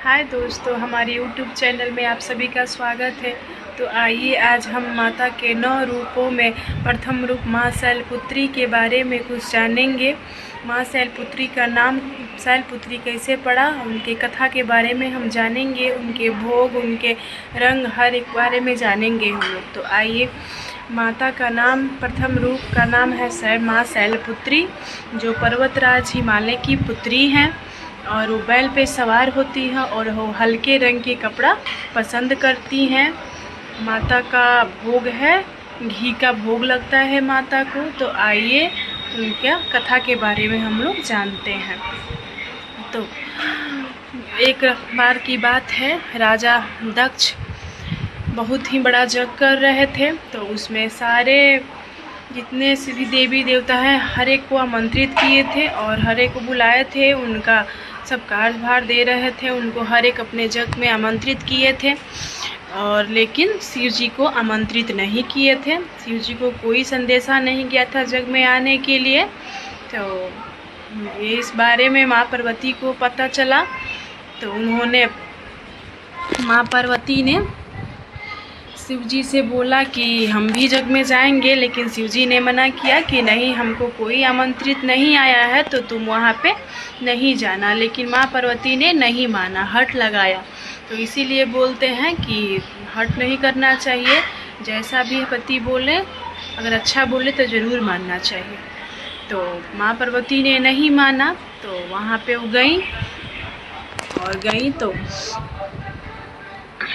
हाय दोस्तों, हमारे YouTube channel में आप सभी का स्वागत है। तो आइए आज हम माता के 9 रूपों में प्रथम रूप माँ शैलपुत्री के बारे में कुछ जानेंगे। माँ शैलपुत्री का नाम शैलपुत्री कैसे पड़ा, उनके कथा के बारे में हम जानेंगे, उनके भोग, उनके रंग, हर एक बारे में जानेंगे हम लोग। तो आइए, माता का नाम, प्रथम रूप का नाम है माँ शैलपुत्री, जो पर्वतराज हिमालय की पुत्री हैं और वो बैल पे सवार होती हैं और वो हल्के रंग के कपड़ा पसंद करती हैं। माता का भोग है, घी का भोग लगता है माता को। तो आइए उनका कथा के बारे में हम लोग जानते हैं। तो एक बार की बात है, राजा दक्ष बहुत ही बड़ा यज्ञ कर रहे थे। तो उसमें सारे जितने से भी देवी देवता हैं हर एक को आमंत्रित किए थे और हर एक को बुलाए थे, उनका सब कार्यभार दे रहे थे, उनको हर एक अपने यज्ञ में आमंत्रित किए थे। और लेकिन शिव जी को आमंत्रित नहीं किए थे। शिव जी को कोई संदेशा नहीं गया था यज्ञ में आने के लिए। तो इस बारे में माँ पार्वती को पता चला। तो उन्होंने, माँ पार्वती ने शिव जी से बोला कि हम भी यज्ञ में जाएंगे, लेकिन शिव जी ने मना किया कि नहीं, हमको कोई आमंत्रित नहीं आया है तो तुम वहाँ पे नहीं जाना। लेकिन माँ पार्वती ने नहीं माना, हठ लगाया। तो इसीलिए बोलते हैं कि हठ नहीं करना चाहिए, जैसा भी पति बोले, अगर अच्छा बोले तो ज़रूर मानना चाहिए। तो माँ पार्वती ने नहीं माना, तो वहाँ पे वो गई तो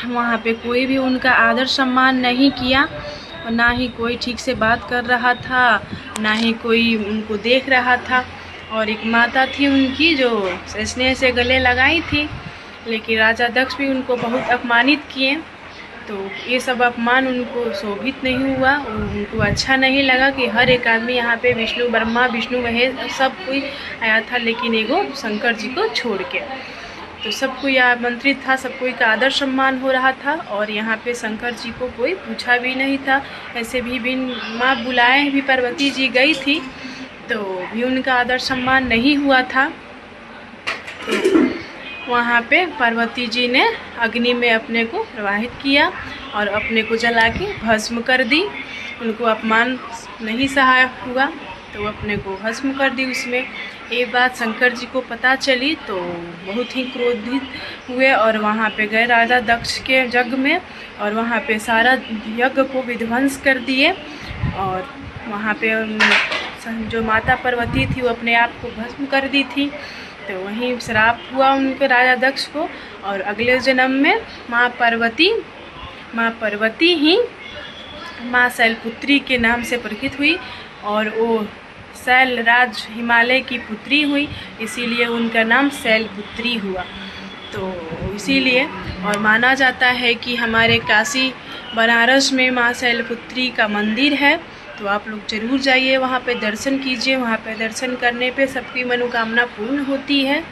वहाँ पे कोई भी उनका आदर सम्मान नहीं किया और ना ही कोई ठीक से बात कर रहा था, ना ही कोई उनको देख रहा था। और एक माता थी उनकी जो स्नेह से गले लगाई थी, लेकिन राजा दक्ष भी उनको बहुत अपमानित किए। तो ये सब अपमान उनको शोभित नहीं हुआ, उनको अच्छा नहीं लगा कि हर एक आदमी यहाँ पे विष्णु, ब्रह्मा, विष्णु, महेश सब कोई आया था, लेकिन एगो शंकर जी को छोड़ के। तो सब कोई आमंत्रित था, सब कोई का आदर सम्मान हो रहा था और यहाँ पे शंकर जी को कोई पूछा भी नहीं था। ऐसे भी बिन माँ बुलाए भी पार्वती जी गई थी, तो भी उनका आदर सम्मान नहीं हुआ था। तो वहाँ पे पार्वती जी ने अग्नि में अपने को प्रवाहित किया और अपने को जला के भस्म कर दी। उनको अपमान नहीं सहा हुआ तो अपने को भस्म कर दी उसमें। ये बात शंकर जी को पता चली तो बहुत ही क्रोधित हुए और वहाँ पे गए राजा दक्ष के यज्ञ में और वहाँ पे सारा यज्ञ को विध्वंस कर दिए। और वहाँ पे जो माता पार्वती थी वो अपने आप को भस्म कर दी थी। तो वहीं श्राप हुआ उनके राजा दक्ष को और अगले जन्म में माँ पार्वती ही माँ शैलपुत्री के नाम से प्रसिद्ध हुई और वो शैलराज हिमालय की पुत्री हुई, इसीलिए उनका नाम शैलपुत्री हुआ। तो इसीलिए और माना जाता है कि हमारे काशी बनारस में माँ शैलपुत्री का मंदिर है। तो आप लोग ज़रूर जाइए, वहाँ पे दर्शन कीजिए। वहाँ पे दर्शन करने पे सबकी मनोकामना पूर्ण होती है।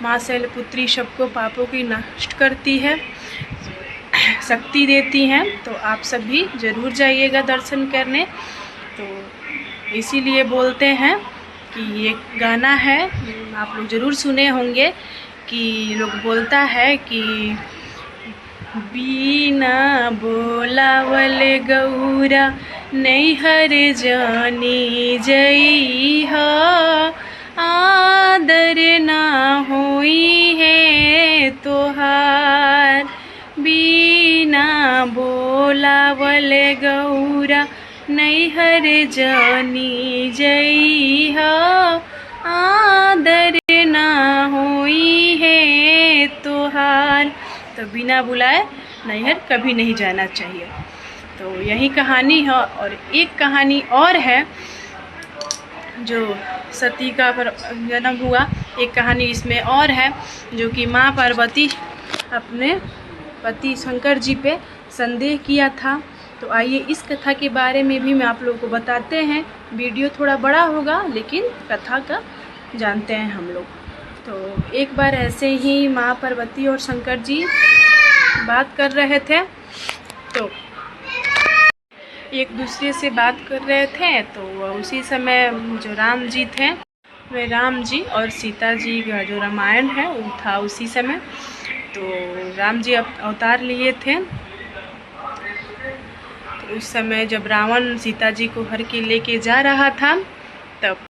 माँ शैलपुत्री सबको पापों की नष्ट करती है, शक्ति देती हैं। तो आप सब भी ज़रूर जाइएगा दर्शन करने। तो इसीलिए बोलते हैं कि ये गाना है, आप लोग ज़रूर सुने होंगे कि लोग बोलता है कि बिना बोलावल गौरा नैहर जानी जइहा, आदर ना होई है तोहार। बिना बोलावल गौरा नैहर जानी जइहा, आदर ना होई है तोहार। तो बिना बुलाए नैहर कभी नहीं जाना चाहिए। तो यही कहानी है। और एक कहानी और है, जो सती का जन्म हुआ, एक कहानी इसमें और है, जो कि माँ पार्वती अपने पति शंकर जी पे संदेह किया था। तो आइए इस कथा के बारे में भी मैं आप लोगों को बताते हैं। वीडियो थोड़ा बड़ा होगा लेकिन कथा का जानते हैं हम लोग। तो एक बार ऐसे ही माँ पार्वती और शंकर जी बात कर रहे थे, तो एक दूसरे से बात कर रहे थे। तो उसी समय जो राम जी थे, वे राम जी और सीता जी का जो रामायण है वो था उसी समय। तो राम जी अवतार लिए थे। तो उस समय जब रावण सीता जी को हर के लेके जा रहा था तब